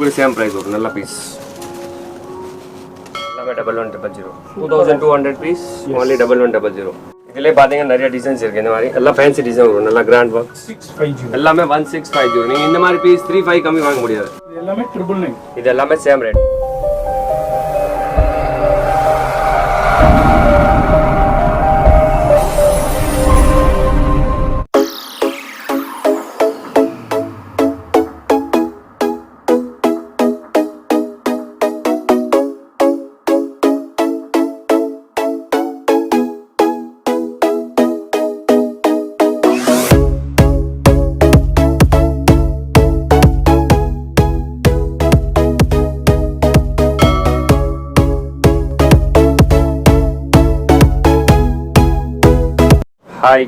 கூட same price வரும். நல்ல பீஸ் எல்லாமே 1100 2200 பீஸ் only 1100. இதுலயே பாத்தீங்கன்னா நிறைய டிசைன்ஸ் இருக்கு. இந்த மாதிரி எல்லாம் ஃபேன்சி டிசைன் வரும். நல்ல கிராண்ட் ஒர்க் 650 எல்லாமே 1650. நீங்க இந்த மாதிரி பீஸ் 35 கம்மி வாங்க முடியாது. இது எல்லாமே 999. இது எல்லாமே same rate. Hi,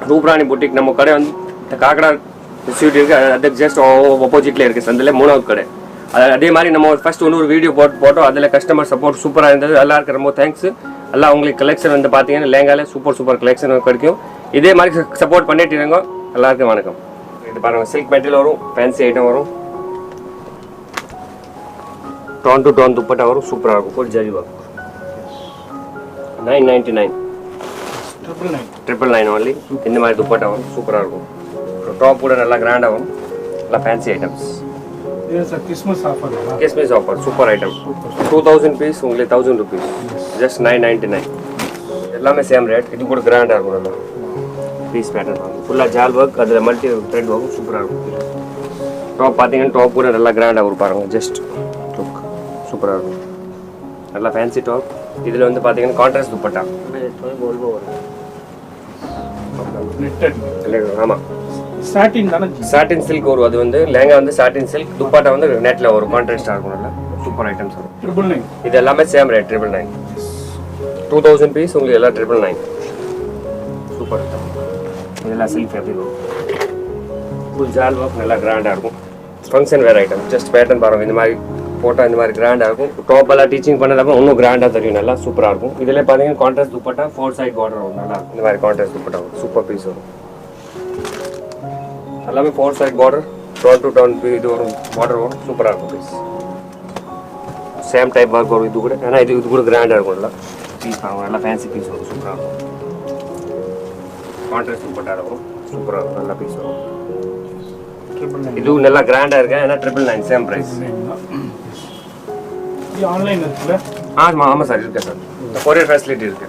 Rooprani boutique. நம்ம கடை வந்து காக்கடா ஸ்ட்ரீட் இருக்குது. அதுக்கு ஜஸ்ட் ஆப்போசிட்டில் இருக்குது. சந்தில் 3வது கடை. அதே மாதிரி நம்ம ஃபர்ஸ்ட் இன்னொரு வீடியோ போட்டோம். அதில் கஸ்டமர் சப்போர்ட் சூப்பராக இருந்தது. எல்லாருக்கும் ரொம்ப தேங்க்ஸ். எல்லாம் உங்களுக்கு கலெக்ஷன் வந்து பார்த்தீங்கன்னா லேங்காலே சூப்பர் கலெக்ஷன் கிடைக்கும். இதே மாதிரி சப்போர்ட் பண்ணிட்டு இருங்க. எல்லாருக்கும் வணக்கம். இது பாருங்கள், சில்க் மெட்டீரியல் வரும், ஃபேன்சி ஐட்டம் வரும், டோன் டு டோன் துப்பட்டா வரும். சூப்பராக இருக்கும். ஒரு ஜரி வரும். 999 999 only. இந்த மாதிரி துப்பட்டா வரும். சூப்பராக இருக்கும். டாப் கூட நல்லா கிராண்டாக வரும். நல்லா fancy items. Christmas offer. Christmas offer super item. 2000 piece உங்களுக்கு 1000 rupees. ஜஸ்ட் 999. எல்லாமே சேம் ரேட். இது கூட கிராண்டாக இருக்கும். நல்லா பீஸ் பேட்டர்ன் வரும். ஃபுல்லாக ஜால் ஒர்க், அதில் மல்டி த்ரெட் ஒர்க்கும் சூப்பராக இருக்கும். டாப் பார்த்தீங்கன்னா டாப் கூட நல்லா கிராண்டாக வரும். பாருங்கள், ஜஸ்ட் லுக் சூப்பராக இருக்கும். நல்லா ஃபேன்சி டாப். இதில் வந்து பார்த்தீங்கன்னா கான்ட்ராஸ்ட் துப்பட்டா. ஆமாம், சாட்டின் தானே? சாட்டின் சில்க் வரும். அது வந்து லேங்கா வந்து சாட்டின் சில்க், துப்பாட்டா வந்து நெட்ல வரும். கான்ட்ராஸ்டாக இருக்கும். நல்லா சூப்பர் ஐட்டம்ஸ் வரும். 999. இது எல்லாமே சேம் ரேட். 999. 2000 பீஸ் உங்களுக்கு எல்லாம் 999. Super item. இதெல்லாம் சில்க் ஃபேப்ரிக் வரும். ஃபுல் ஜால் ஒர்க் நல்லா கிராண்டாக இருக்கும். ஃபங்க்ஷன் வேர் ஐட்டம். ஜஸ்ட் பேட்டர்ன் பாருங்கள். இந்த மாதிரி போட்டால் இந்த மாதிரி கிராண்டாக இருக்கும். டாப் எல்லாம் டீச்சிங் பண்ணதாப்போ இன்னும் கிராண்டாக தெரியும். நல்லா சூப்பராக இருக்கும். இதில் பார்த்தீங்கன்னா கான்ட்ராஸ்ட் துப்பட்டா 4 side பார்டர் வரும். நல்லா இந்த மாதிரி கான்ட்ராஸ்ட் துப்பட்டா வரும். சூப்பர் பீஸ் வரும். எல்லாமே 4 side border, tone to tone இது வரும். பார்டர் வரும். சூப்பராக இருக்கும் பீஸ். சேம் டைப் ஒர்க் வரும். இது கூட ஏன்னா இது கூட கிராண்டாக இருக்கும். நல்லா பீஸ் பாருங்கள். நல்லா ஃபேன்சி பீஸ் வரும். சூப்பராக இருக்கும். கான்ட்ராஸ்ட் துப்பட்டா வரும். சூப்பராக இருக்கும். நல்லா பீஸ் வரும். இதுவும் நல்லா கிராண்டாக இருக்கு. ஏன்னா 999 சேம் ப்ரைஸ். ஆன்லைன் இருக்குல்ல? ஆமாம் சார், இருக்கு சார். கொரியர் ஃபெசிலிட்டி இருக்கு.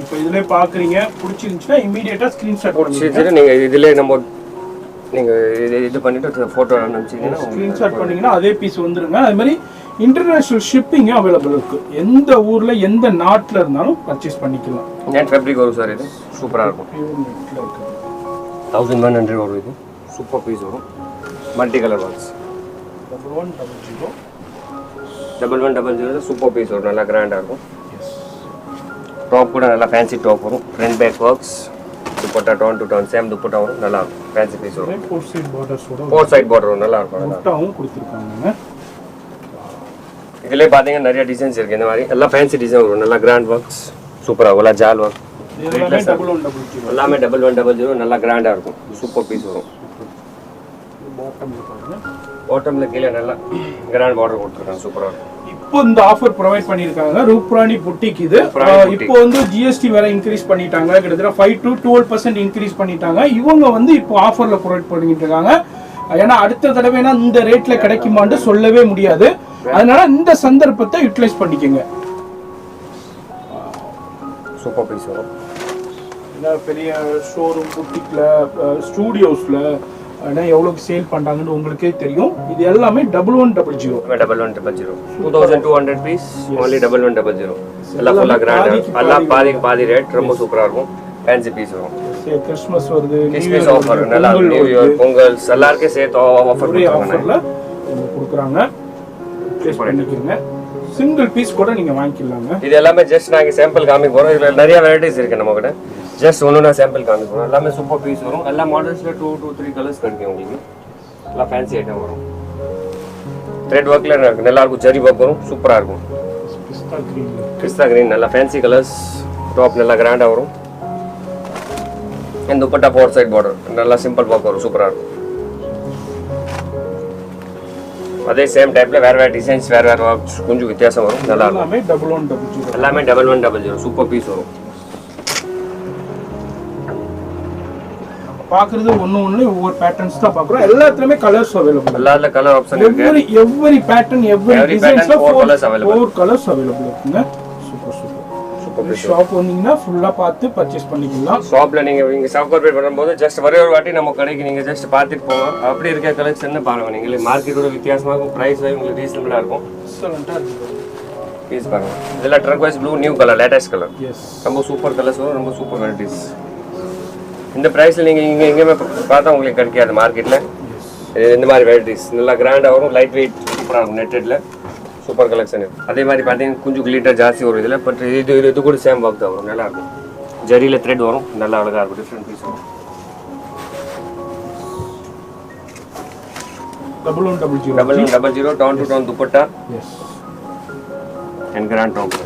இப்போ இதிலே பார்க்குறீங்க, பிடிச்சிருந்துச்சுன்னா இமீடியட்டாக ஸ்க்ரீன்ஷாட் பிடிச்சிட்டு நீங்கள் இதிலே நம்ம நீங்கள் இது பண்ணிவிட்டு ஃபோட்டோ அனுப்பிச்சிங்கன்னா ஸ்க்ரீன்ஷாட் பண்ணிங்கன்னா அதே பீஸ் வந்துடுங்க. அது மாதிரி இன்டர்நேஷ்னல் ஷிப்பிங்கும் அவைலபிள் இருக்குது. எந்த ஊரில் எந்த நாட்டில் இருந்தாலும் பர்ச்சேஸ் பண்ணிக்கலாம். நெட் ஃபேப்ரிக் வரும் சார். இது சூப்பராக இருக்கும். 1100 வரும். இது சூப்பர் பீஸ் வரும். Multi colour works. 1100 super piece வரும். நல்லா கிராண்டாக இருக்கும். டாப் கூட நல்லா ஃபேன்சி டாப் வரும். Front back works. Dupatta tone to tone same dupatta வரும். நல்லா இருக்கும். ஃபேன்சி பீஸ் வரும். 4 side பார்டர் வரும். நல்லா இருக்கும். கொடுத்துருக்காங்க. இதுலேயே பார்த்தீங்கன்னா நிறைய டிசைன்ஸ் இருக்குது. இந்த மாதிரி எல்லாம் ஃபேன்சி டிசைன் வரும். நல்லா கிராண்ட் ஒர்க்ஸ் சூப்பராக இருக்கும். நல்லா ஜால் ஒர்க் எல்லாமே 1100. நல்லா கிராண்டாக இருக்கும். சூப்பர் பீஸ் வரும். பாட்டமில் கீழே நல்லா கிராண்ட் பார்டர் கொடுத்துருக்காங்க. சூப்பராக இருக்கும். இப்போ இந்த ஆஃபர் ப்ரொவைட் பண்ணியிருக்காங்க ரூப்ராணி புட்டிக். இது இப்போ வந்து ஜிஎஸ்டி வேற இன்க்ரீஸ் பண்ணிட்டாங்க. கிட்டத்தட்ட 5 to 12% இன்க்ரீஸ் பண்ணிட்டாங்க. இவங்க வந்து இப்போ ஆஃபர்ல ப்ரொவைட் பண்ணிட்டு இருக்காங்க. ஏன்னா அடுத்த தடவைனா இந்த ரேட்ல கிடைக்குமான்னு சொல்லவே முடியாது. அதனால இந்த சந்தர்ப்பத்தை யூட்டிலைஸ் பண்ணிக்கோங்க. சூப்பர் பீஸ் வரும். பெரிய ஷோரூம் புட்டிக்ல ஸ்டூடியோஸ்ல எவ்வளோக்கு சேல் பண்ணுறாங்கன்னு உங்களுக்கே தெரியும். இது எல்லாமே 1100. 2200 பீஸ் only 1100. எல்லாம் ஃபுல்லாக கிராண்டாக எல்லாம் பாதி ரேட். ரொம்ப சூப்பராக இருக்கும். ஃபேன்சி பீஸ் வரும். கிறிஸ்மஸ் வருது, கிறிஸ்மஸ் ஆஃபர், நல்லா நியூ இயர், பொங்கல் எல்லாருக்கும் சேர்த்து ஆஃபர் கொடுக்குறாங்க. சிங்கிள் பீஸ் கூட நீங்கள் வாங்கிக்கலாங்க. இது எல்லாமே ஜஸ்ட் நாங்கள் சாம்பிள் காமிக்க போகிறோம். இதில் நிறைய வெரைட்டிஸ் இருக்குது நம்ம கிட்ட. ஜஸ்ட் ஒன்று சாம்பிள் காமிக்கிறோம். எல்லாமே சூப்பர் பீஸ் வரும். எல்லா மாடல்ஸில் 2 to 3 கலர்ஸ் கிடைக்கும் உங்களுக்கு. எல்லாம் ஃபேன்சி ஐட்டம் வரும். த்ரெட் ஒர்க்கில் நல்லா இருக்கும். ஜரி ஒர்க் வரும். சூப்பராக இருக்கும். பிஸ்தா கிரீன் நல்லா ஃபேன்சி கலர்ஸ். டாப் நல்லா கிராண்டாக வரும். இந்த துப்பட்டா 4 side பார்டர் நல்லா சிம்பிள் ஒர்க் வரும். சூப்பராக இருக்கும். அதே சேம் டைப்ல வேற வேற டிசைன்ஸ் வேற வேற கொஞ்சம் வித்தியாசம் வரும். நல்லா இருக்கும். எல்லாமே 1100. எல்லாமே 1100 சூப்பர் பீஸ் வரும். பாக்குறது ஒண்ணு ஒவ்வொரு பேட்டர்ன்ஸ் தான் பாக்குறோம். எல்லாத்துலயுமே கலர்ஸ் அவேலபிள். எல்லா கலர் ஆப்ஷன் இருக்கு. எவ்ரி பேட்டர்ன் எவ்ரி டிசைன்ஸ்ல 4 கலர்ஸ் அவேலபிள் இருக்குங்க. சூப்பர் ஷாப் வந்தீங்கன்னா ஃபுல்லா பார்த்து பர்ச்சேஸ் பண்ணிக்கலாம். ஷாப்ல நீங்க ஷாப் கார்பரேட் பண்ணும்போது ஜஸ்ட் ஒரே ஒரு வாட்டி நம்ம கடைக்கு நீங்க ஜஸ்ட் பார்த்துட்டு போங்க. அப்படி இருக்க கலெக்ஷன் பாருங்க. நீங்க மார்க்கெட்டோட வித்தியாசமா இருக்கும். பிரைஸ் உங்களுக்கு ரீசனபிளா இருக்கும். எக்ஸலென்ட்டா இருக்கு. பீஸ் பாருங்க. இதெல்லாம் turquoise blue new colour latest colour. Yes. ரொம்ப சூப்பர் கலர்ஸ் வரும். ரொம்ப சூப்பர் வெரைட்டிஸ். இந்த பிரைஸ்ல நீங்க இங்க எங்கேயுமே பார்த்தா உங்களுக்கு கிடைக்காது மார்க்கெட்ல. இந்த மாதிரி வெரைட்டிஸ் நல்லா கிராண்டா வரும். லைட் வெயிட் சூப்பரா இருக்கும். நெட்டட்ல சூப்பர் கலெக்ஷன் இருக்கு. அதே மாதிரி பார்த்தீங்கன்னா கொஞ்சம் கிளிட்டர் ஜாஸ்தி வரும் இதில். பட் இது கூட சேம் ஒர்க் தான் வரும். நல்லா இருக்கும். ஜரியில் த்ரெட் வரும். நல்லா அழகாக இருக்கும். டிஃப்ரெண்ட் பீஸ் வரும். 1100 down to down dupatta. Yes. And grand top.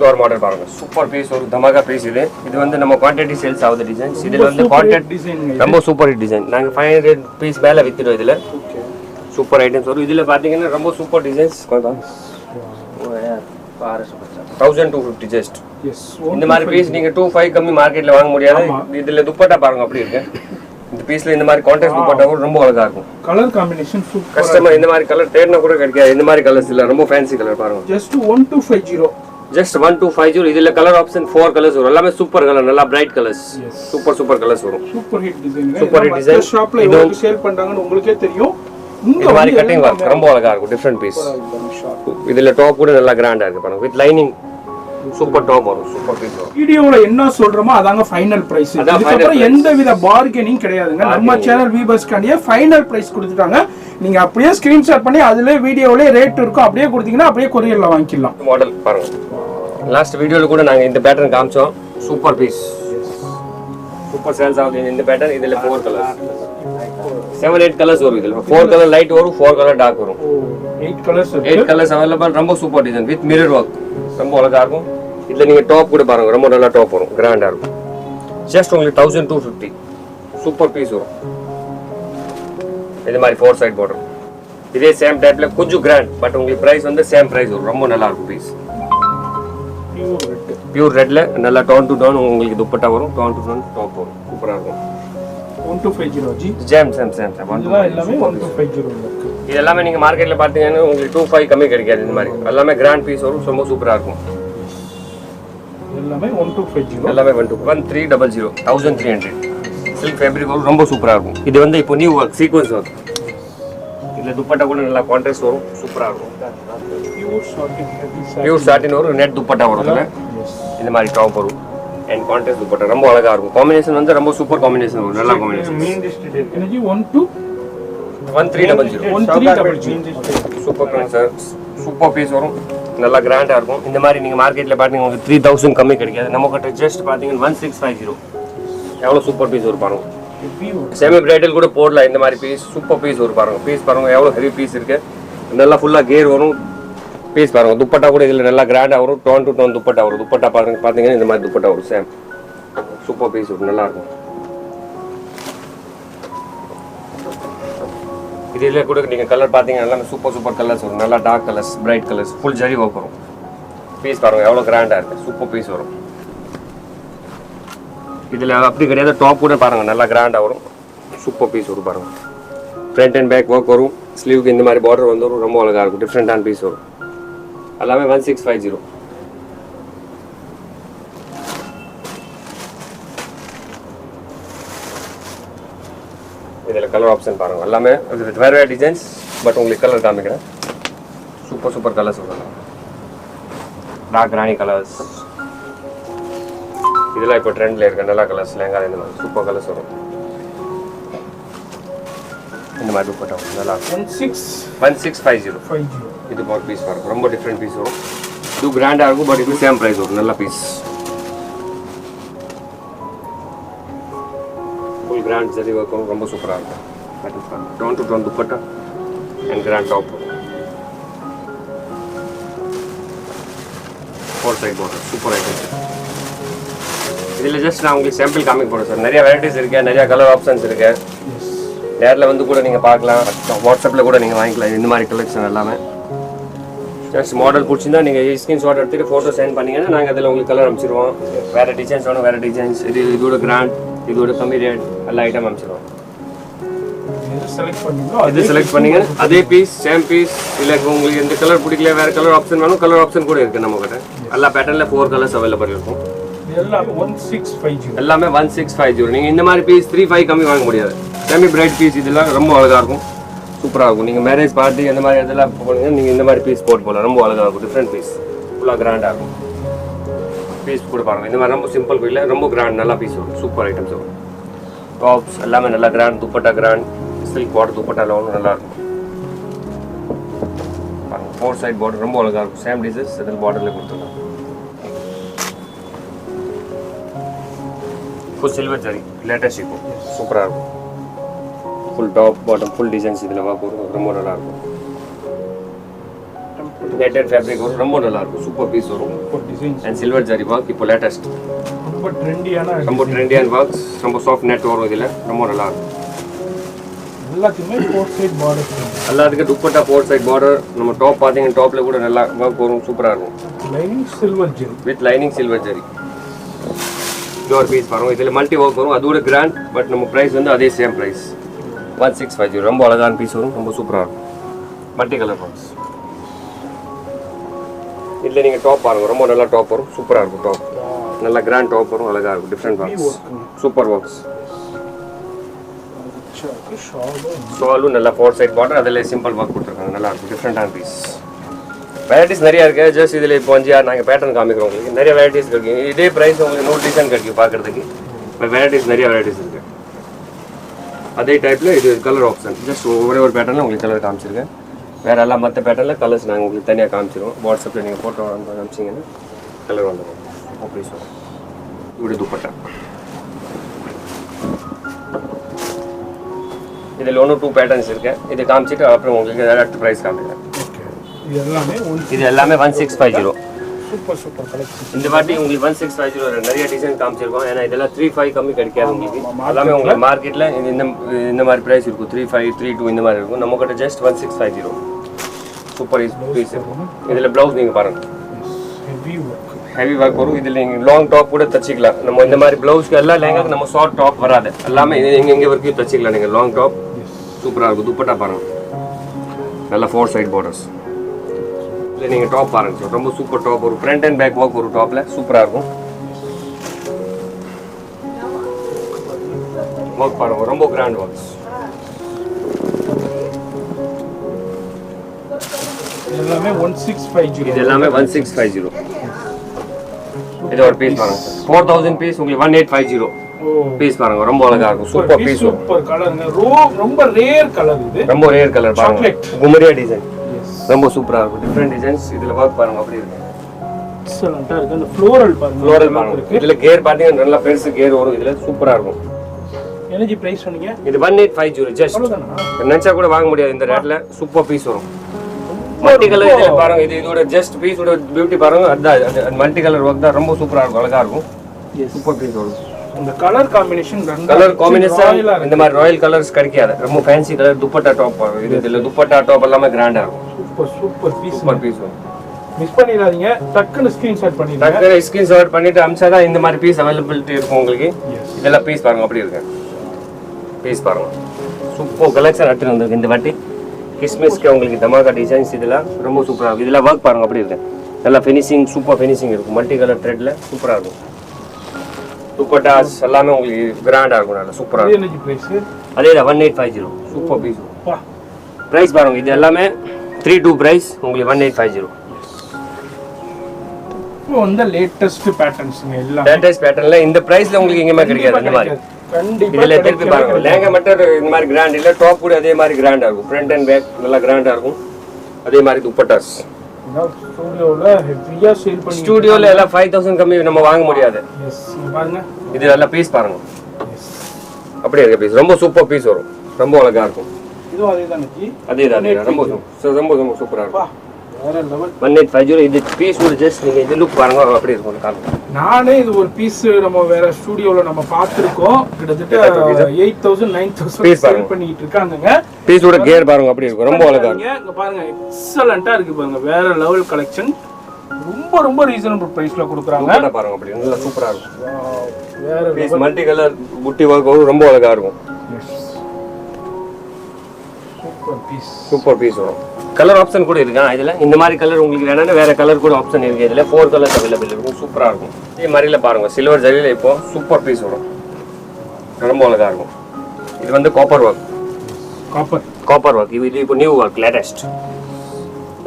ஒரு மாடல் பாருங்க. சூப்பர் பீஸ் ஒரு தமாகா பீஸ் இது. இது வந்து நம்ம குவான்டிட்டி சேல்ஸ் ஆகுது டிசைன்ஸ். இதுல வந்து குவான்டிட்டி டிசைன் ரொம்ப சூப்பர் ஹிட் டிசைன். நாங்க 500 பீஸ் மேல வித்துறோம் இதுல. சூப்பர் ஐட்டம்ஸ் வரும். இதுல பாத்தீங்கன்னா ரொம்ப சூப்பர் டிசைன்ஸ் கொஞ்சம் 1250 ஜஸ்ட். எஸ். இந்த மாதிரி பீஸ் நீங்க 25 கம்மி மார்க்கெட்ல வாங்க முடியாது. இதுல துப்பட்டா பாருங்க அப்படி இருக்கு. இந்த பீஸ்ல இந்த மாதிரி கான்ட்ராஸ்ட் துப்பட்டா கூட ரொம்ப அழகா இருக்கும். Colour combination super. கஸ்டமர் இந்த மாதிரி கலர் தேடினா கூட கிடைக்காது. இந்த மாதிரி கலர்ஸ் இல்ல. ரொம்ப ஃபேன்சி கலர் பாருங்க. ஜஸ்ட் 1250. ஜஸ்ட் 1250. இதுல கலர் ஆப்ஷன் 4 கலர்ஸ் வரும். எல்லாமே சூப்பர் கலர். நல்லா பிரைட் கலர்ஸ். சூப்பர் கலர்ஸ் வரும். Super hit design. Super hit design. ஷாப்ல எவ்வளவு சேல் பண்றாங்கன்னு உங்களுக்கே தெரியும். இந்த மாதிரி கட்டிங் வர்க் ரொம்ப அழகா இருக்கும். Different piece. இதுல டாப் கூட நல்லா கிராண்டா இருக்கு பாருங்க. வித் லைனிங் சூப்பர் டாப் வரும். சூப்பர் பீஸ் வரும். வீடியோல என்ன சொல்றோமோ அதாங்க ஃபைனல் பிரைஸ். இதுக்கப்புறம் எந்தவித பார்கெனிங் கிடையாதுங்க. நம்ம சேனல் வீவர்ஸ்காண்டியே ஃபைனல் பிரைஸ் கொடுத்துட்டாங்க. நீங்க அப்படியே ஸ்கிரீன்ஷாட் பண்ணி அதுல வீடியோல ரேட் இருக்கும் அப்படியே கொடுத்தீங்கன்னா அப்படியே கொரியர்ல வாங்கிக்கலாம். மாடல் பாருங்க. லாஸ்ட் வீடியோல கூட நாங்க இந்த பேட்டர்ன் காமிச்சோம். Super piece. சூப்பர் சேல்ஸ் ஆகுது இந்த பேட்டர்ன். இதுல 4 கலர்ஸ் 7-8 கலர்ஸ் வரும். இதுல 4 கலர் லைட் வரும். 4 கலர் டார்க் வரும். 8 கலர்ஸ் அவைலபிள். ரொம்ப super design with mirror work. ரொம்ப அழகா இருக்கும். இதுல நீங்க டாப் கூட பாருங்க. ரொம்ப நல்லா டாப் வரும். கிராண்டா இருக்கும். ஜஸ்ட் உங்களுக்கு 1250 சூப்பர் பீஸ் வரும். இது மாதிரி 4 சைடு பார்டர். இதே சேம் டைப்ல கொஞ்சம் கிராண்ட். பட் உங்களுக்கு பிரைஸ் வந்து சேம் பிரைஸ் வரும். ரொம்ப நல்லா இருக்கும் பீஸ். பியூர் ரெட்ல நல்லா டவுன் டு டவுன் உங்களுக்கு துப்பட்டா வரும். டவுன் டு டவுன் டாப் வரும். சூப்பரா இருக்கும். 1250 ஜி. சேம் எல்லாமே 1250 இருக்கு. இது எல்லாமே நீங்க மார்க்கெட்ல பாத்தீங்கன்னா உங்களுக்கு 25 கம்மி கிடைக்காது. இந்த மாதிரி எல்லாமே கிராண்ட் பீஸ் வரும். ரொம்ப சூப்பரா இருக்கும். எல்லாமே 1250. எல்லாமே 1300 1300 சில்க் ஃபேப்ரிக் வரும். ரொம்ப சூப்பரா இருக்கும். இது வந்து இப்போ நியூ ஒர்க் சீக்வென்ஸ் ஒர்க். இதுல துப்பட்டா கூட நல்லா கான்ட்ராஸ்ட் வரும். சூப்பரா இருக்கும். பியூர் சாட்டின் வரும். நெட் துப்பட்டா வரும். இதுல இந்த மாதிரி டாப் வரும். அண்ட் கான்ட்ராஸ்ட் துப்பட்டா ரொம்ப அழகா இருக்கும். காம்பினேஷன் வந்து ரொம்ப சூப்பர் காம்பினேஷன் வரும். நல்ல combination. Energy 1300 super sir. Super piece வரும். நல்லா கிராண்டா இருக்கும். இந்த மாதிரி நீங்க மார்க்கெட்ல பாத்தீங்கன்னா உங்களுக்கு 3000 கம்மி கிடைக்காது. நம்ம கிட்ட ஜஸ்ட் பாத்தீங்கன்னா 1650. எவ்வளவு சூப்பர் பீஸ் வரும் பாருங்க. செமி பிரைடல் கூட போடலாம். இந்த மாதிரி பீஸ் சூப்பர் பீஸ் வரும் பாருங்க. பீஸ் பாருங்க எவ்வளவு ஹெவி பீஸ் இருக்கு. நல்லா ஃபுல்லா கேர் வரும். பீஸ் பாருங்க. துப்பட்டா கூட இதுல நல்லா கிராண்டா வரும். டோன் டு டோன் துப்பட்டா வரும். துப்பட்டா பாருங்க பாத்தீங்கன்னா இந்த மாதிரி துப்பட்டா வரும். சேம் சூப்பர் பீஸ் வரும். நல்லா இருக்கும். இதுல கூட நீங்க கலர் பாத்தீங்கன்னா எல்லாமே சூப்பர் கலர்ஸ் வரும். நல்லா dark colours, bright colours, full zari work வரும். பீஸ் பாருங்க எவ்வளவு கிராண்டா இருக்கு. சூப்பர் பீஸ் வரும். இதுல அப்படி கிடையாது. டாப் கூட பாருங்க நல்லா கிராண்டா வரும். சூப்பர் பீஸ் வரும் பாருங்க. ஃப்ரண்ட் அண்ட் பேக் ஒர்க் வரும். ஸ்லீவுக்கு இந்த மாதிரி பார்டர் வந்துடும். ரொம்ப அழகா இருக்கும். டிஃப்ரெண்டான பீஸ் வரும். எல்லாமே 1650. இதில் கலர் ஆப்ஷன் பாருங்க. எல்லாமே வேற வேற டிசைன்ஸ். பட் உங்களுக்கு கலர் காமிக்கிறேன். சூப்பர் கலர்ஸ் வரும். டார்க் ராணி கலர்ஸ். இதெல்லாம் இப்போ ட்ரெண்ட்ல இருக்க நல்ல கலர்ஸ். லெங்கா இந்த மாதிரி சூப்பர் கலர்ஸ் வரும். இந்த மாதிரி துப்பட்டா நல்லா 1650. இது ஒரு பீஸ் வரும். ரொம்ப டிஃப்ரெண்ட் பீஸ் வரும். இது கிராண்டா இருக்கும். பட் இது சேம் பிரைஸ் வரும். நல்ல piece. Full grand zari work வரும். ரொம்ப சூப்பரா இருக்கும். Tone to tone dupatta and grand top. 4 side border. Super item. இதில் ஜஸ்ட் நான் உங்களுக்கு சாம்பிள் காமிக்க போகிறேன் சார். நிறைய வெரைட்டிஸ் இருக்கு. நிறைய கலர் ஆப்ஷன்ஸ் இருக்கு. நேரில் வந்து கூட நீங்கள் பார்க்கலாம், வாட்ஸ்அப்பில் கூட நீங்கள் வாங்கிக்கலாம். இந்த மாதிரி கலெக்ஷன் எல்லாமே ஜஸ்ட் மாடல் பிடிச்சிருந்தா நீங்கள் ஸ்கிரீன்ஷாட் எடுத்துகிட்டு ஃபோட்டோ சென்ட் பண்ணிங்கன்னா நாங்கள் அதில் உங்களுக்கு கலர் அனுப்பிச்சிடுவோம். வேறு டிசைன்ஸ் வேணும், வேறு டிசைன்ஸ், இதோட கிராண்ட், இதோட கம்மி ரேட் எல்லா ஐட்டம் அனுப்பிச்சிடுவோம். இது செலக்ட் பண்ணீங்க அதே பீஸ் சேம் பீஸ். இல்லை உங்களுக்கு எந்த கலர் பிடிக்கல, வேறு கலர் ஆப்ஷன் வேணும், கலர் ஆப்ஷன் கூட இருக்குது நம்மக்கிட்ட. எல்லா பேட்டர்னில் 4 கலர்ஸ் அவைலபிள் இருக்கும். எல்லாமே 1650. நீங்கள் இந்த மாதிரி பீஸ் 35 கம்மி வாங்க முடியாது. செமி பிரைட் பீஸ் இதெல்லாம் ரொம்ப அழகாக இருக்கும், சூப்பராக இருக்கும். நீங்கள் மேரேஜ் பார்ட்டி அந்த மாதிரி இதெல்லாம் போனீங்கன்னா நீங்கள் இந்த மாதிரி பீஸ் போட்டு போகலாம், ரொம்ப அழகாக இருக்கும். டிஃப்ரெண்ட் பீஸ், ஃபுல்லாக கிராண்டாக இருக்கும். பீஸ் கூட பாருங்கள், இந்த மாதிரி ரொம்ப சிம்பிள் பீஸில் ரொம்ப கிராண்ட் நல்லா பீஸ் வரும், சூப்பர் ஐட்டம்ஸ் வரும். டாப்ஸ் எல்லாமே நல்லா grand, dupatta grand, silk border dupatta எல்லாம் நல்லா இருக்கும். பாருங்கள் 4 சைட் பார்டர் ரொம்ப அழகாக இருக்கும். சேம் டிசைன்ஸ் இதில் பார்டரில் கொடுத்துருக்காங்க. ஃபுல் சில்வர் ஜரி லேட்டஸ்ட் இருக்கும், சூப்பராக இருக்கும். Full top bottom full designs இதில் வரும், ரொம்ப நல்லா இருக்கும். நெட்டட் ஃபேப்ரிக் வரும், ரொம்ப நல்லா இருக்கும். சூப்பர் பீஸ் வரும். அண்ட் சில்வர் ஜரி ஒர்க் இப்போ லேட்டஸ்ட், ரொம்ப ட்ரெண்டியான ஒர்க்ஸ், ரொம்ப சாஃப்ட் நெட் வரும். இதில் ரொம்ப நல்லா இருக்கும். எல்லாத்துக்குமே 4 சைட் பார்டர், எல்லாத்துக்கும் துப்பட்டா 4 சைட் பார்டர். நம்ம டாப் பார்த்தீங்கன்னா டாப்ல கூட நல்லா ஒர்க் வரும், சூப்பராக இருக்கும். Lining silver zari with lining silver zari pure piece வரும். இதில் மல்டி ஒர்க் வரும், அதோட கிராண்ட். பட் நம்ம ப்ரைஸ் வந்து அதே சேம் ப்ரைஸ் 1650. ரொம்ப அழகான பீஸ் வரும், ரொம்ப சூப்பராக இருக்கும். Multi colour box. இதில் நீங்கள் டாப் பாருங்கள், ரொம்ப நல்லா டாப் வரும், சூப்பராக இருக்கும். டாப் நல்லா கிராண்ட் டாப் வரும், அழகாக இருக்கும். Different works, super works. ஷாலும் நல்லா 4 சைட் பார்டர், அதில் சிம்பிள் ஒர்க் கொடுத்துருக்காங்க, நல்லா இருக்கும். டிஃப்ரெண்டான பீஸ். வெரைட்டிஸ் நிறையா இருக்குது. ஜஸ்ட் இதில் இப்போ 5-6 நாங்கள் பேட்டர்ன் காமிக்கிறோம் உங்களுக்கு. நிறைய வெரைட்டிஸ் இருக்குது. இதே ப்ரைஸ் உங்களுக்கு 100 டிசைன் கிடைக்கும் பார்க்குறதுக்கு. இப்போ வெரைட்டிஸ் நிறைய வெரைட்டிஸ் இருக்குது. அதே டைப்பில் இது கலர் ஆப்ஷன். ஜஸ்ட் ஒரே ஒரு பேட்டர்னில் உங்களுக்கு கலர் காமிச்சிருக்கேன். வேறு எல்லாம் மற்ற பேட்டர்னில் கலர்ஸ் நாங்கள் உங்களுக்கு தனியாக காமிச்சிருவோம். வாட்ஸ்அப்பில் நீங்கள் ஃபோட்டோ காமிச்சிங்கன்னா கலர் வந்துடும். அப்படி சொல்லுவோம். இப்படி துப்பட்டா இதில் 1-2 பேட்டர்ன்ஸ் இருக்கு. இது காமிச்சிட்டு அப்புறம் உங்களுக்கு அடுத்த ப்ரைஸ் காமிக்கிறேன். இது எல்லாமே 1650. Super collection. இந்த வாட்டி உங்களுக்கு 1650 நிறைய டிசைன் காமிச்சிருக்கோம். ஏன்னா இதெல்லாம் 35 கம்மி கிடைக்காது உங்களுக்கு. எல்லாமே உங்களுக்கு மார்க்கெட்டில் இந்த மாதிரி ப்ரைஸ் இருக்கும். 35, 32 இந்த மாதிரி இருக்கும். நம்ம கிட்ட ஜஸ்ட் 1650. சூப்பர் பீஸ் இருக்கும். இதில் ப்ளவுஸ் நீங்கள் பாருங்கள், ஹெவி ஒர்க் வரும். இதில் நீங்கள் லாங் டாப் கூட தச்சிக்கலாம். நம்ம இந்த மாதிரி ப்ளவுஸ்க்கு எல்லாம் லேங்காக்கு நம்ம ஷார்ட் டாப் வராது. எல்லாமே எங்கே வரைக்கும் தச்சிக்கலாம் நீங்கள். லாங் டாப் சூப்பராக இருக்கும். துப்பட்டா பாருங்கள், நல்லா 4 சைட் பார்டர்ஸ். இல்லை நீங்கள் டாப் பாருங்கள் சார், ரொம்ப சூப்பர் டாப் வரும். ஃப்ரண்ட் அண்ட் பேக் ஒர்க் ஒரு டாப்பில் சூப்பராக இருக்கும். ஒர்க் பாருங்கள், ரொம்ப கிராண்ட் ஒர்க்ஸ். எல்லாமே 1650. இது எல்லாமே 1650. இது ஒரு பீஸ் பாருங்க சார், 4000 பீஸ் உங்களுக்கு 1850 பீஸ் பாருங்க. ரொம்ப அழகா இருக்கும். சூப்பர் பீஸ், சூப்பர் கலருங்க. ரொம்ப ரேர் கலர் இது, ரொம்ப ரேர் கலர் பாருங்க. குமரியா டிசைன் ரொம்ப சூப்பரா இருக்கும். டிஃபரெண்ட் டிசைன்ஸ் இதுல வர்க் பாருங்க, அப்படி இருக்கு. எக்ஸலென்ட்டா இருக்கு. அந்த ஃப்ளோரல் பாருங்க, ஃப்ளோரல் பாருங்க. இதுல கேர் பாத்தீங்கன்னா நல்லா பெருசு கேர் வரும். இதுல சூப்பரா இருக்கும். எனர்ஜி பிரைஸ் சொன்னீங்க? இது 1850 ஜஸ்ட். நினைச்சா கூட வாங்க முடியாது இந்த ரேட்ல. சூப்பர் பீஸ் வரும். மல்டி கலர் இதுல பாருங்க. இது இதோட ஜஸ்ட் பீஸோட பியூட்டி பாருங்க. அதான் மல்டி கலர் ஒர்க் தான், ரொம்ப சூப்பரா இருக்கும், அழகா இருக்கும். சூப்பர் பீஸ் வரும். இந்த கலர் காம்பினேஷன் இந்த மாதிரி ராயல் கலர்ஸ் கிடைக்காது. ரொம்ப ஃபேன்சி கலர் துப்பட்டா டாப் வரும். இதுல துப்பட்டா டாப் எல்லாமே கிராண்டா இருக்கும். சூப்பர் பீஸ், சூப்பர் பீஸ் வரும். மிஸ் பண்ணிடாதீங்க. டக்குன்னு ஸ்கிரீன்ஷாட் பண்ணிடுங்க. டக்குன்னு ஸ்கிரீன்ஷாட் பண்ணிட்டு அம்சாதான் இந்த மாதிரி பீஸ் அவைலபிலிட்டி இருக்கும் உங்களுக்கு. இதெல்லாம் பீஸ் பாருங்க, அப்படி இருக்கு. பீஸ் பாருங்க, சூப்பர் கலெக்ஷன் எடுத்துட்டு வந்திருக்கு இந்த வாட்டி. கிறிஸ்மஸ்க்கு உங்களுக்கு தமாகா டிசைன்ஸ் இதெல்லாம் ரொம்ப சூப்பராக இருக்கும். இதெல்லாம் ஒர்க் பாருங்க, அப்படி இருக்கு. நல்லா ஃபினிஷிங், சூப்பர் ஃபினிஷிங் இருக்கும். மல்டி கலர் த்ரெட்ல சூப்பராக இருக்கும். துப்பட்டாஸ் எல்லாமே உங்களுக்கு கிராண்டாக இருக்கும், நல்லா சூப்பராக இருக்கும். அதே தான் 1850 சூப்பர் பீஸ். ப்ரைஸ் பாருங்க, இது எல்லாமே 32 ப்ரைஸ் உங்களுக்கு 1850. இப்போ வந்து லேட்டஸ்ட் பேட்டர்ன்ஸ்ங்க எல்லாம். லேட்டஸ்ட் பேட்டர்ன்ல இந்த பிரைஸ்ல உங்களுக்கு எங்கேயுமே கிடைக்காது இந்த மாதிரி. இதுல திருப்பி பாருங்க, லேங்கா மட்டும் இந்த மாதிரி கிராண்ட் இல்ல, டாப் கூட அதே மாதிரி கிராண்டா இருக்கும். ஃப்ரண்ட் அண்ட் பேக் நல்லா கிராண்டா இருக்கும். அதே மாதிரி துப்பட்டாஸ் ஸ்டுடியோல ஹெவியா சேல் பண்ணி, ஸ்டுடியோல எல்லாம் 5000 கம்மி நம்ம வாங்க முடியாது. எஸ் பாருங்க, இது நல்ல பீஸ் பாருங்க, அப்படியே இருக்க பீஸ். ரொம்ப சூப்பர் பீஸ் வரும், ரொம்ப அழகா இருக்கும். இதுவும் அதே தான் ஜி, அதே தான் ரொம்ப ரொம்ப ரொம்ப சூப்பரா இருக்கும். வேற லெவல் 1850 இது பீஸ் ஒரு ஜஸ்ட் நீங்க இது லுக் பாருங்க அப்படி இருக்கும் காரணம். நானே இது ஒரு பீஸ் நம்ம வேற ஸ்டுடியோல நம்ம பார்த்திருக்கோம். கிட்டத்தட்ட 8000 9000 சேல் பண்ணிட்டு இருக்காங்கங்க. பீஸோட கியர் பாருங்க அப்படி இருக்கும். ரொம்ப அழகா இருக்கு. இங்க பாருங்க எக்ஸலென்ட்டா இருக்கு பாருங்க. வேற லெவல் கலெக்ஷன். ரொம்ப ரொம்ப ரீசனபிள் பிரைஸ்ல கொடுக்குறாங்க. பாருங்க அப்படி நல்லா சூப்பரா இருக்கும். வேற பீஸ் மல்டி கலர் புட்டி வர்க் ரொம்ப அழகா இருக்கும். சூப்பர் பீஸ் வரும். கலர் ஆப்ஷன் கூட இருக்கு இதுல. இந்த மாதிரி கலர் உங்களுக்கு வேணும்னா வேற கலர் கூட ஆப்ஷன் இருக்கு. இதுல 4 கலர்ஸ் அவைலபிள் இருக்கும். சூப்பரா இருக்கும். இதே மாதிரில பாருங்க சில்வர் ஜரியில இப்போ சூப்பர் பீஸ் வரும். ரொம்ப அழகா இருக்கும். இது வந்து காப்பர் ஒர்க். Copper work. இது இப்போ நியூ ஒர்க் லேட்டஸ்ட்.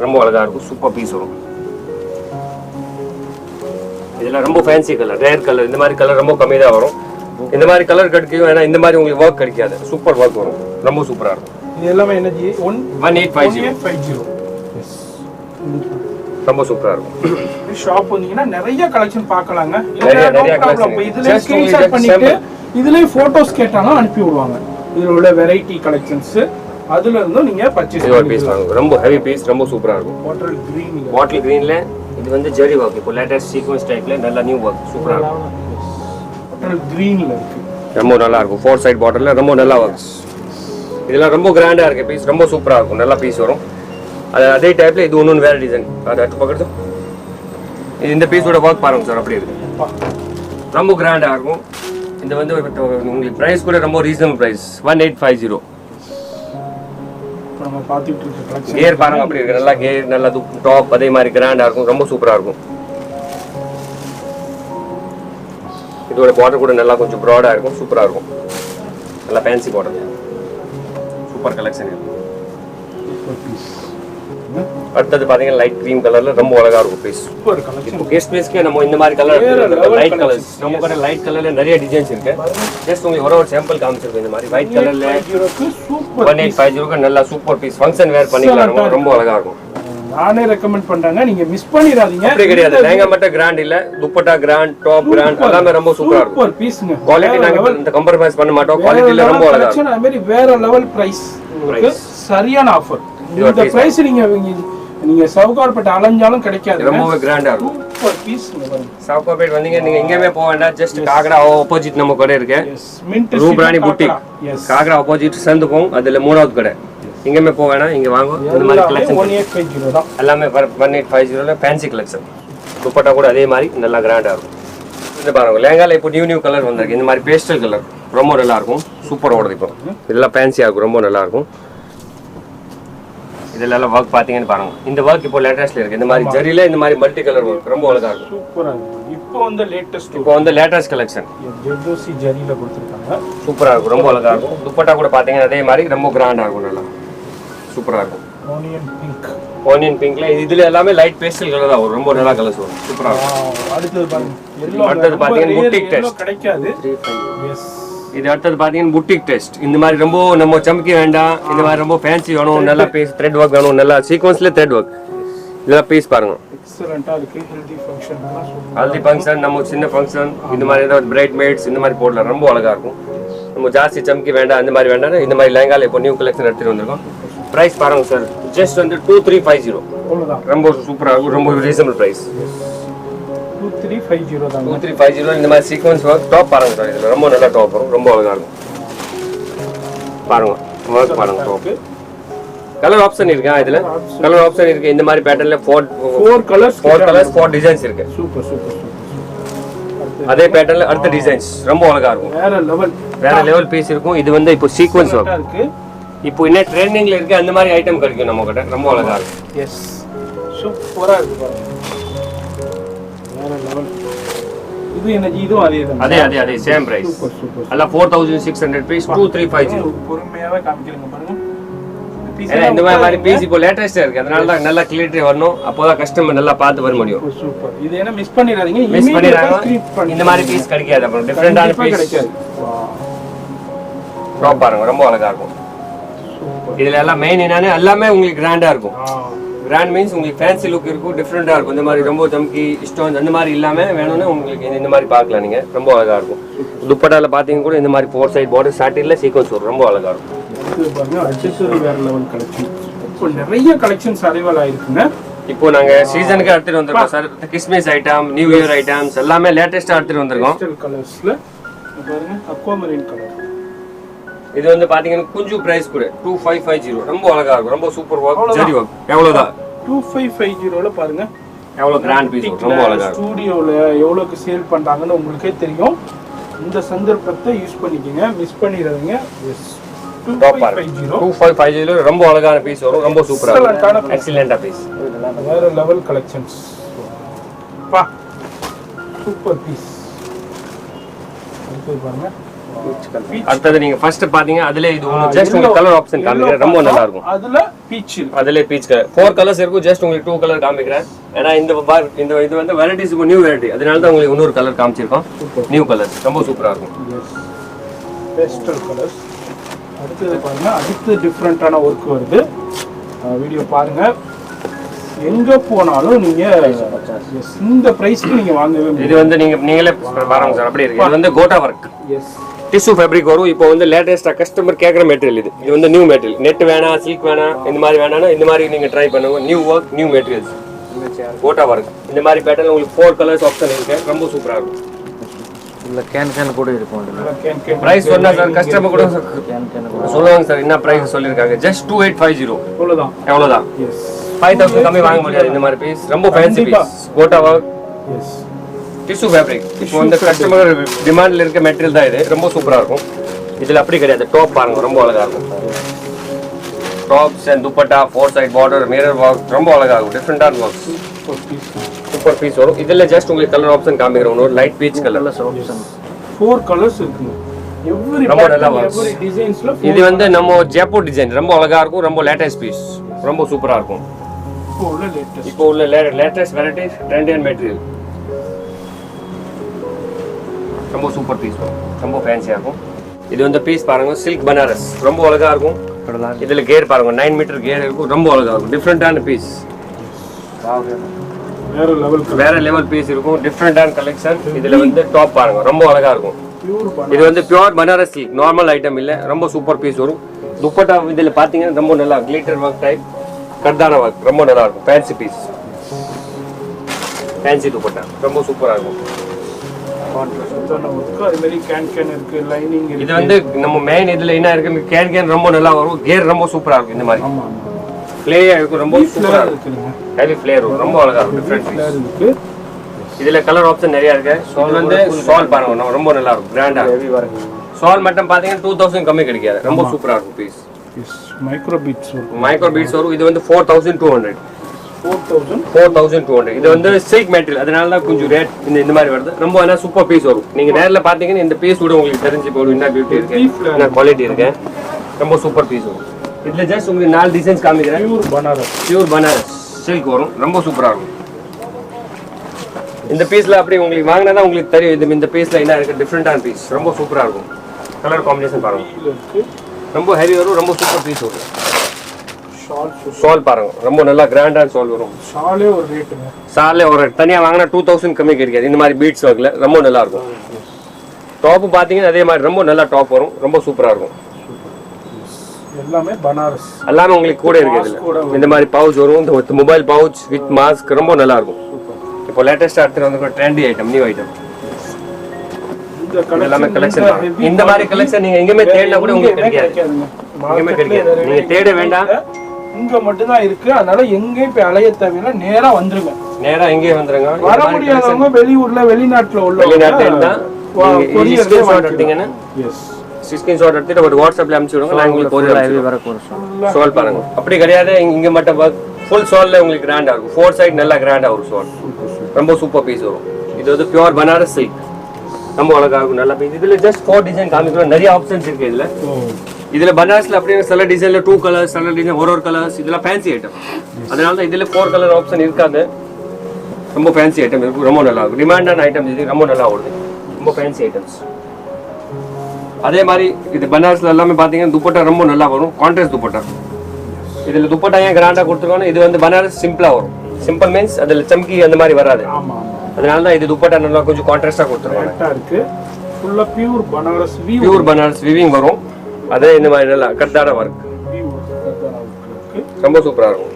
ரொம்ப அழகா இருக்கும். சூப்பர் பீஸ் வரும். இதெல்லாம் ரொம்ப ஃபேன்சி கலர், ரேர் கலர். இந்த மாதிரி கலர் ரொம்ப கம்மி தான் வரும். இந்த மாதிரி கலர் கிடைக்கும். ஏன்னா இந்த மாதிரி உங்களுக்கு ஒர்க் கிடைக்காது. சூப்பர் ஒர்க் வரும். ரொம்ப சூப்பரா இருக்கும். இது எல்லாமே எனர்ஜி 1850. ரொம்ப சூப்பரா இருக்கும். ஷாப் வந்தீங்கன்னா நிறைய கலெக்ஷன் பார்க்கலாங்க. நிறைய கலெக்ஷன். இதுல ஸ்கிரீன்ஷாட் பண்ணிட்டு இதுலயே போட்டோஸ் கேட்டாலும் அனுப்பி விடுவாங்க. இதுல உள்ள வெரைட்டி கலெக்ஷன்ஸ் அதுல இருந்து நீங்க பர்சேஸ் பண்ணி பீஸ் வாங்குங்க. ரொம்ப ஹெவி பீஸ். ரொம்ப சூப்பரா இருக்கும். பாட்டில் கிரீன்ல இது வந்து ஜெரி ஒர்க். இப்போ லேட்டஸ்ட் சீக்வென்ஸ் டைப்ல நல்ல நியூ ஒர்க் சூப்பரா இருக்கும். பாட்டில் கிரீன்ல இருக்கு. ரொம்ப நல்லா இருக்கும். 4 சைடு பாட்டில்ல ரொம்ப நல்லா ஒர்க்ஸ். இதெல்லாம் ரொம்ப கிராண்டா இருக்கு. பீஸ் ரொம்ப சூப்பரா இருக்கும். நல்லா பீஸ் வரும். அதே டைப்ல இது ஒன்று வேற டிசைன். அது அடுத்து பார்க்கறது இந்த பீஸோட ஒர்க் பாருங்க சார் அப்படி இருக்கு. ரொம்ப கிராண்டா இருக்கும். இது வந்து உங்களுக்கு பிரைஸ் கூட ரொம்ப ரீசனபிள் பிரைஸ் 1850. நம்ம பார்த்துட்டு இருக்க கலெக்ஷன் கியர் பாருங்க அப்படி இருக்கு. நல்லா கியர் நல்லா டாப் அதே மாதிரி கிராண்டா இருக்கும். ரொம்ப சூப்பரா இருக்கும். இதோட பார்டர் கூட நல்லா கொஞ்சம் ப்ராடா இருக்கும். சூப்பரா இருக்கும். நல்லா ஃபேன்சி பார்டர். சூப்பர் கலெக்ஷன் இருக்கு. அடுத்தது பாத்தீங்கன்னா லைட் கிரீம் கலர்ல ரொம்ப அழகா இருக்கும் பீஸ். Super collection. இப்போ கேஸ் பீஸ்க்கு நம்ம இந்த மாதிரி கலர் லைட் கலர்ஸ் நம்ம கூட லைட் கலர்ல நிறைய டிசைன்ஸ் இருக்கு. ஜஸ்ட் உங்களுக்கு ஒரு சாம்பிள் காமிச்சிருக்கேன். இந்த மாதிரி ஒயிட் கலர்ல 1850 நல்ல சூப்பர் பீஸ். ஃபங்க்ஷன் வேர் பண்ணிக்கலாம். ரொம்ப அழகா இருக்கும். நானே ரெக்கமெண்ட் பண்றேங்க. நீங்க மிஸ் பண்ணிராதீங்க. அப்படி கிடையாது. லேங்கா மட்டும் கிராண்ட் இல்ல, துப்பட்டா கிராண்ட், டாப் கிராண்ட் எல்லாமே ரொம்ப சூப்பரா இருக்கும். சூப்பர் பீஸ்ங்க. குவாலிட்டி நாங்க இந்த காம்ப்ரமைஸ் பண்ண மாட்டோம். குவாலிட்டில ரொம்ப அழகா இருக்கும். அதே மாதிரி வேற லெவல் பிரைஸ். சரியான ஆஃபர். இந்த பிரைஸ் நீங்க சவுகார்பேட்டை அலைஞ்சாலும் கிடைக்காது. ரொம்ப கிராண்டா இருக்கும். Super piece. சவுகார்பேட் வந்தீங்க நீங்க எங்கேயுமே போக வேண்டாம். ஜஸ்ட் காகரா ஆப்போசிட் நம்ம கடை இருக்கு. ரூப்ராணி புட்டிக். காகரா ஆப்போசிட் சந்துக்கும் அதுல மூணாவது கடை. எங்கேயுமே போக வேணாம். இங்க வாங்க. இந்த மாதிரி கலெக்ஷன் 1850 தான். எல்லாமே 1850 ஃபேன்சி கலெக்ஷன். துப்பட்டா கூட அதே மாதிரி நல்லா கிராண்டா இருக்கும். இந்த பாருங்க லேங்கால இப்போ நியூ கலர் வந்திருக்கு. இந்த மாதிரி பேஸ்டல் கலர் ரொம்ப நல்லா இருக்கும். சூப்பர் ஓடுது. இப்போ இதெல்லாம் ஃபேன்சியா இருக்கும். ரொம்ப நல்லா இருக்கும். இதெல்லாம் ஒர்க் பாத்தீங்கன்னு பாருங்க. இந்த ஒர்க் இப்போ லேட்டஸ்ட்ல இருக்கு. இந்த மாதிரி ஜரியில இந்த மாதிரி மல்டி கலர் ஒர்க் ரொம்ப அழகா இருக்கும். சூப்பரா இருக்கு. இப்போ வந்து லேட்டஸ்ட் கலெக்ஷன் ஜெர்தோசி ஜரியில கொடுத்திருக்காங்க. சூப்பரா இருக்கும். ரொம்ப அழகா இருக்கும். துப்பட்டா கூட பாத்தீங்கன்னா அதே மாதிரி ரொம்ப கிராண்டா இருக்கும். நல்லா சூப்பரா இருக்கும். ஆனியன் பிங்க்ல இதுல எல்லாமே லைட் பேஸ்டல் கலர் தான் வரும். ரொம்ப நல்லா கலர்ஸ் வரும். சூப்பரா இருக்கும். அடுத்து பாருங்க. அடுத்து பாத்தீங்கன்னா புட்டிக் டெஸ்ட் கிடைக்காது. எஸ். இது அடுத்து பாத்தீங்கன்னா புட்டிக் டெஸ்ட். இந்த மாதிரி ரொம்ப நம்ம சமக்கி வேண்டாம். இந்த மாதிரி ரொம்ப ஃபேன்சி வேணும். நல்லா பீஸ் த்ரெட் ஒர்க் வேணும். நல்லா சீக்வென்ஸ்ல த்ரெட் ஒர்க். இதெல்லாம் பீஸ் பாருங்க. எக்ஸலென்ட்டா இருக்கு. ஹல்தி ஃபங்க்ஷன் நம்ம சின்ன ஃபங்க்ஷன் இந்த மாதிரி ஏதாவது பிரைட் மேட்ஸ் இந்த மாதிரி போடலாம். ரொம்ப அழகா இருக்கும். நம்ம ஜாஸ்தி சமக்கி வேண்டாம். அந்த மாதிரி வேண்டாம். இந்த மாதிரி லேங்கால இப்போ நியூ கலெக்ஷன் எடுத்துட்டு வந்திருக்கோம். பிரைஸ் பாருங்க சார். ஜஸ்ட் வந்து 2350. ரொம்ப சூப்பரா இருக்கும். ரொம்ப ரீசனபிள் பிரைஸ். 2350 தான். 2350 இந்த மாதிரி சீக்வென்ஸ் ஒர்க் டாப் பாருங்க சார். இதுல ரொம்ப நல்ல டாப் வரும். ரொம்ப அழகா இருக்கும். பாருங்க ஒர்க் பாருங்க டாப். கலர் ஆப்ஷன் இருக்கு. இதுல கலர் ஆப்ஷன் இருக்கு. இந்த மாதிரி பேட்டர்ன்ல 4 கலர்ஸ் 4 டிசைன்ஸ் இருக்கு. Super super. அதே பேட்டர்ன்ல அடுத்த டிசைன்ஸ் ரொம்ப அழகா இருக்கும். வேற லெவல் பீஸ் இருக்கும். இது வந்து இப்போ சீக்வென்ஸ் ஒர்க் இருக்கு. இப்போ என்ன ட்ரெண்டிங்ல இருக்கு. அந்த மாதிரி ஐட்டம் கிடைக்கும் நம்ம கிட்ட. ரொம்ப அழகா இருக்கும். எஸ் சூப்பரா இருக்கு பாருங்க. வேற லெவல். இது என்ன இதுவும் அதே சேம் பிரைஸ். Super super. அல்ல 4600 பீஸ் 2350. பொறுமையாவே காமிக்கிறீங்க பாருங்க. இந்த மாதிரி பீஸ் இப்போ லேட்டஸ்டா இருக்கு. அதனால தான் நல்லா கிளியரிட்டி வரணும். அப்போதான் கஸ்டமர் நல்லா பார்த்து வர முடியும். சூப்பர். இது என்ன மிஸ் பண்ணிராதீங்க. இந்த மாதிரி பீஸ் கிடைக்காது. அப்புறம் டிஃபரண்டான பீஸ் கிடைக்காது. டாப் பாருங்க. ரொம்ப அழகா இருக்கும். இதுல எல்லாம் மெயின் என்னன்னா எல்லாமே உங்களுக்கு கிராண்டா இருக்கும். கிராண்ட் மீன்ஸ் உங்களுக்கு ஃபேன்சி லுக் இருக்கும். டிஃப்ரெண்டா இருக்கும். இந்த மாதிரி ரொம்ப சம்கி ஸ்டோன்ஸ் அந்த மாதிரி இல்லாம வேணும்னா உங்களுக்கு இந்த மாதிரி பார்க்கலாம் நீங்க. ரொம்ப அழகா இருக்கும். துப்பட்டால பாத்தீங்க கூட இந்த மாதிரி 4 சைடு பார்டர் சாட்டின்ல சீக்வென்ஸ் வரும். ரொம்ப அழகா இருக்கும். இது பாருங்க அக்சஸரி வேற லெவல் கலெக்ஷன். இப்போ நிறைய கலெக்ஷன்ஸ் அரைவல் ஆயிருக்குங்க. இப்போ நாங்க சீசனுக்கு எடுத்துட்டு வந்திருக்கோம் sir. Christmas item, new year items எல்லாமே லேட்டஸ்டா எடுத்துட்டு வந்திருக்கோம். பேஸ்டல் கலர்ஸ்ல பாருங்க, அக்வாமரீன் கலர். இது வந்து பாத்தீங்கன்னா கொஞ்சம் பிரைஸ் கூட 2550. ரொம்ப அழகா இருக்கும், ரொம்ப சூப்பர் வர்க், ஜரி வர்க். எவ்வளவுதான் 2550ல பாருங்க எவ்வளவு கிராண்ட் பீஸ், ரொம்ப அழகா இருக்கும். ஸ்டுடியோல எவ்வளவுக்கு சேல் பண்றாங்கன்னு உங்களுக்கே தெரியும். இந்த சந்தர்ப்பத்தை யூஸ் பண்ணிக்கங்க, மிஸ் பண்ணிடாதீங்க. எஸ் 2550 ரொம்ப அழகான பீஸ் வரும், ரொம்ப சூப்பரா இருக்கும், எக்ஸலென்ட்டா பீஸ். வேற லெவல் கலெக்ஷன்ஸ் பா, சூப்பர் பீஸ். அடுத்து பாருங்க, அடுத்தது நீங்க ஃபர்ஸ்ட் பாத்தீங்க அதுல இது உங்களுக்கு ஜஸ்ட் உங்களுக்கு கலர் ஆப்ஷன் காமிக்கிறேன், ரொம்ப நல்லா இருக்கும். அதுல பீச், அதுல பீச் கலர் 4 கலர்ஸ் இருக்கும், ஜஸ்ட் உங்களுக்கு 2 கலர் காமிக்கிறேன். ஏன்னா இந்த இது வந்து வெரைட்டிஸ் நியூ வெரைட்டி, அதனால தான் உங்களுக்கு இன்னொரு கலர் காமிச்சிருக்கோம். நியூ கலர்ஸ் ரொம்ப சூப்பரா இருக்கும். Pastel colours. அடுத்தது பாருங்க, அடுத்து டிஃப்ரெண்டான ஒர்க் வருது. வீடியோ பாருங்க, எங்க போனாலும் நீங்க இந்த பிரைஸ்க்கு நீங்க வாங்கவே முடியும். இது வந்து நீங்களே பாருங்க சார், அப்படி இருக்கு. இது வந்து gota work, yes tissue fabric வரும். இப்போ வந்து லேட்டஸ்டா கஸ்டமர் கேக்குற மெட்டீரியல் இது. இது வந்து நியூ மெட்டீரியல், நெட் வேணாம், சில்க் வேணாம், இந்த மாதிரி வேணாம்னா இந்த மாதிரி நீங்க ட்ரை பண்ணுங்க. New work, new materials, gota work. இந்த மாதிரி பேட்டர்ன் உங்களுக்கு 4 கலர்ஸ் ஆப்ஷன் இருக்கு, ரொம்ப சூப்பரா இருக்கும். இல்ல கேன் கூட இருக்கும். அதுல பிரைஸ் சொன்னா சார் கஸ்டமர் கூட சொல்லுவாங்க சார், என்ன பிரைஸ் சொல்லிருக்காங்க. ஜஸ்ட் 2850. அவ்வளவுதான். எவ்வளவுதான், 5000 கம்மி வாங்க முடியாது இந்த மாதிரி பீஸ். ரொம்ப fancy piece, gota work, yes tissue fabric. இப்போ வந்து கஸ்டமர் டிமாண்ட்ல இருக்க மெட்டீரியல் தான் இது, ரொம்ப சூப்பரா இருக்கும். இதுல அப்படி கிடையாது. டாப் பாருங்க, ரொம்ப அழகா இருக்கும். Tops and dupatta, 4 side border, mirror work, ரொம்ப அழகா இருக்கும். டிஃபரெண்டான ஒர்க்ஸ், சூப்பர் பீஸ் வரும். இதுல ஜஸ்ட் உங்களுக்கு கலர் ஆப்ஷன் காமிக்கிறோம். ஒரு லைட் பீச் கலர்ல 4 கலர்ஸ் இருக்குங்க. எவ்ரி ரொம்ப நல்லா வரும். எவ்ரி டிசைன்ஸ்ல இது வந்து நம்ம ஜெய்ப்பூர் டிசைன், ரொம்ப அழகா இருக்கும், ரொம்ப லேட்டஸ்ட் பீஸ், ரொம்ப சூப்பரா இருக்கும். இப்போ உள்ள latest variety trend and material, ரொம்ப சூப்பர் பீஸ் வரும், ரொம்ப ஃபேன்சியா இருக்கும். இது வந்து பீஸ் பாருங்க, சில்க் பனாரஸ், ரொம்ப அழகா இருக்கும். இதுல கேர் பாருங்க, 9 மீட்டர் கேர் இருக்கும், ரொம்ப அழகா இருக்கும். டிஃபரெண்டான பீஸ், வேற லெவல் பீஸ் இருக்கும், டிஃபரெண்டான கலெக்ஷன். இதுல வந்து டாப் பாருங்க, ரொம்ப அழகா இருக்கும். இது வந்து pure Banaras silk, normal item இல்ல, ரொம்ப சூப்பர் பீஸ் வரும். துப்பட்டா இதுல பாத்தீங்கன்னா ரொம்ப நல்லா கிளிட்டர் ஒர்க் டைப், கர்தானா ஒர்க், ரொம்ப நல்லா இருக்கும். ஃபேன்சி பீஸ், ஃபேன்சி துப்பட்டா, ரொம்ப சூப்பரா இருக்கும். இது வந்து நம்ம மெயின் இதுல என்ன இருக்கு, கேன் ரொம்ப நல்லா வரும், கேர் ரொம்ப சூப்பரா இருக்கும். இந்த மாதிரி ஃப்ளேயா இருக்கும், ரொம்ப சூப்பரா இருக்கும். ஹெவி ஃப்ளேர் வரும், ரொம்ப அழகா இருக்கும். டிஃபரெண்ட் இருக்கு. இதுல கலர் ஆப்ஷன் நிறைய இருக்கு. இது வந்து சால் பாருங்க, ரொம்ப நல்லா இருக்கும், கிராண்டா. சால் மட்டும் பாத்தீங்கன்னா 2000 கம்மி கிடைக்காது, ரொம்ப சூப்பரா இருக்கும் பீஸ். மைக்ரோ பீட்ஸ் வரும். இது வந்து 4200. 4200. இது வந்து சில்க் மெட்டீரியல், அதனால தான் கொஞ்சம் ரேட் இந்த மாதிரி வருது. ரொம்ப என்ன சூப்பர் பீஸ் வரும். நீங்க நேர்ல பாத்தீங்கன்னா இந்த பீஸ் கூட உங்களுக்கு தெரிஞ்சு போடும், என்ன பியூட்டி இருக்கு, என்ன குவாலிட்டி இருக்கு. ரொம்ப சூப்பர் பீஸ் வரும். இதுல ஜஸ்ட் உங்களுக்கு 4 டிசைன்ஸ் காமிக்கிறேன். பியூர் பனாரஸ் சில்க் வரும், ரொம்ப சூப்பரா இருக்கும். இந்த பீஸ்ல அப்படி உங்களுக்கு வாங்கினா தான் உங்களுக்கு தெரியும் இந்த பீஸ்ல என்ன இருக்கு, டிஃபரெண்டான பீஸ், ரொம்ப சூப்பரா இருக்கும். கலர் காம்பினேஷன் பாருங்க, ரொம்ப ஹெவி வரும், ரொம்ப சூப்பர் பீஸ் வரும். ஷால் பாருங்க, ரொம்ப நல்லா கிராண்டான ஷால் வரும். ஷாலே ஒரு தனியா வாங்கினா 2000 கம்மி கிடைக்காது. இந்த மாதிரி பீட்ஸ் ஒர்க்ல ரொம்ப நல்லா இருக்கும். டாப் பாத்தீங்கன்னா அதே மாதிரி ரொம்ப நல்லா டாப் வரும், ரொம்ப சூப்பரா இருக்கும். எல்லாமே உங்களுக்கு கூட இருக்கு. இதுல இந்த மாதிரி பவுச் வரும், இந்த மொபைல் பவுச் வித் மாஸ்க், ரொம்ப நல்லா இருக்கும். இப்போ லேட்டஸ்டா எடுத்து வந்து ட்ரெண்டி ஐட்டம், நியூ ஐட்டம், எல்லாமே கலெக்ஷன். இந்த மாதிரி கலெக்ஷன் நீங்க எங்கேயுமே தேடினா கூட உங்களுக்கு கிடைக்காது, எங்கேயுமே கிடைக்காது. நீங்க தேட வேண்டாம், இங்க மட்டும் தான் இருக்கு. அதனால எங்கேயும் போய் அலைய தேவையில்லை, நேரா வந்துருங்க. நேரா எங்கேயும் வந்துருங்க. வர முடியாதவங்க வெளியூர்ல, வெளிநாட்டுல வெளிநாட்டுல எடுத்தீங்கன்னா ஸ்கிரீன்ஷாட் எடுத்துட்டு ஒரு வாட்ஸ்அப்ல அனுப்பிச்சு விடுங்க, நான் உங்களுக்கு ஒரு சோல் பாருங்க. அப்படி கிடையாது, இங்க மட்டும் ஃபுல் சோல்ல உங்களுக்கு கிராண்டா இருக்கும். 4 சைடு நல்லா கிராண்டா ஒரு சோல், ரொம்ப சூப்பர் பீஸ் வரும். இது வந்து பியூர் பனாரஸ் சில்க், ரொம்ப அழகா இருக்கும், நல்லா பீஸ். இதுல ஜஸ்ட் 4 டிசைன் காமிக்கிறோம், நிறைய ஆப்ஷன்ஸ் இருக்கு இதுல. இதுல பனாரஸ்ல அப்படியே சில டிசைன்ல 2 கலர்ஸ், சில டிசைன் ஒரு கலர்ஸ், இதெல்லாம் ஃபேன்சி ஐட்டம். அதனால தான் இதுல 4 கலர் ஆப்ஷன் இருக்காது. ரொம்ப ஃபேன்சி ஐட்டம் இருக்கு, ரொம்ப நல்லா இருக்கும். டிமாண்டான ஐட்டம் இது, ரொம்ப நல்லா ஓடுது, ரொம்ப ஃபேன்சி ஐட்டம்ஸ். அதே மாதிரி இது பனாரஸ்ல எல்லாமே பாத்தீங்கன்னா துப்பட்டா ரொம்ப நல்லா வரும், கான்ட்ராஸ்ட் துப்பட்டா. இதுல துப்பட்டா ஏன் கிராண்டா கொடுத்துருக்கோம், இது வந்து பனாரஸ் சிம்பிளா வரும். சிம்பிள் மீன்ஸ் அதுல சம்கி அந்த மாதிரி வராது. அதனால தான் இது துப்பட்டா நல்லா கொஞ்சம் கான்ட்ராஸ்டா கொடுத்துருக்காங்க. பியூர் பனாரஸ் வீவிங் வரும். அதே இந்த மாதிரி நல்லா கர்தானா ஒர்க், ரொம்ப சூப்பரா இருக்கும்.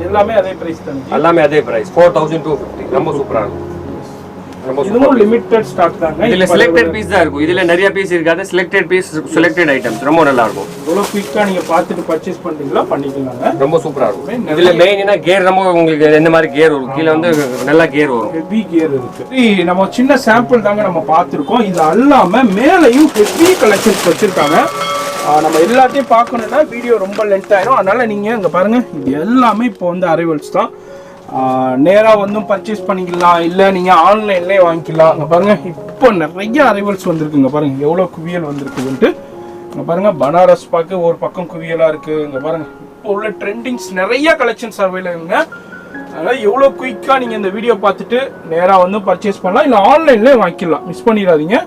எல்லாமே அதே பிரைஸ் தானே? எல்லாமே அதே பிரைஸ் 4250. ரொம்ப சூப்பரா இருக்கும். ரொம்ப இதுவும் லிமிட்டட் ஸ்டாக் தாங்க. இதுல செலக்டட் பீஸ் தான் இருக்கும். இதுல நிறைய பீஸ் இருக்காது. செலக்டட் பீஸ், செலக்டட் ஐட்டம்ஸ் ரொம்ப நல்லா இருக்கும். எவ்வளவு குயிக்கா நீங்க பார்த்துட்டு பர்ச்சேஸ் பண்றீங்களா பண்ணிக்கலாங்க. ரொம்ப சூப்பரா இருக்கும். இதுல மெயினா கியர் நம்ம உங்களுக்கு எந்த மாதிரி கியர் வரும், கீழ வந்து நல்லா கியர் வரும். ஹெவி கியர் இருக்கு. நம்ம சின்ன சாம்பிள் தாங்க நம்ம பார்த்திருக்கோம். இது அல்லாம மேலையும் ஹெவி கலெக்ஷன்ஸ் வச்சிருக்காங்க. நம்ம எல்லாத்தையும் பார்க்கணும்னா வீடியோ ரொம்ப லென்த் ஆயிடும். அதனால நீங்க இங்க பாருங்க, இது எல்லாமே இப்போ வந்து அரைவல்ஸ் தான். நேராக வந்து பர்ச்சேஸ் பண்ணிக்கலாம், இல்லை நீங்கள் ஆன்லைன்லேயே வாங்கிக்கலாம். இங்கே பாருங்கள், இப்போ நிறைய அரைவல்ஸ் வந்திருக்குங்க. பாருங்கள் எவ்வளோ குவியல் வந்திருக்குதுன்ட்டு. இங்கே பாருங்கள், பனாரஸ் பார்க்க ஒரு பக்கம் குவியலாக இருக்குது. இங்கே பாருங்கள், இப்போ உள்ள ட்ரெண்டிங்ஸ் நிறைய கலெக்ஷன்ஸ் அவைலபிளுங்க. அதனால் எவ்வளோ குயிக்காக நீங்கள் இந்த வீடியோ பார்த்துட்டு நேராக வந்து பர்ச்சேஸ் பண்ணலாம், இல்லை ஆன்லைன்லேயே வாங்கிக்கலாம். மிஸ் பண்ணிடாதீங்க.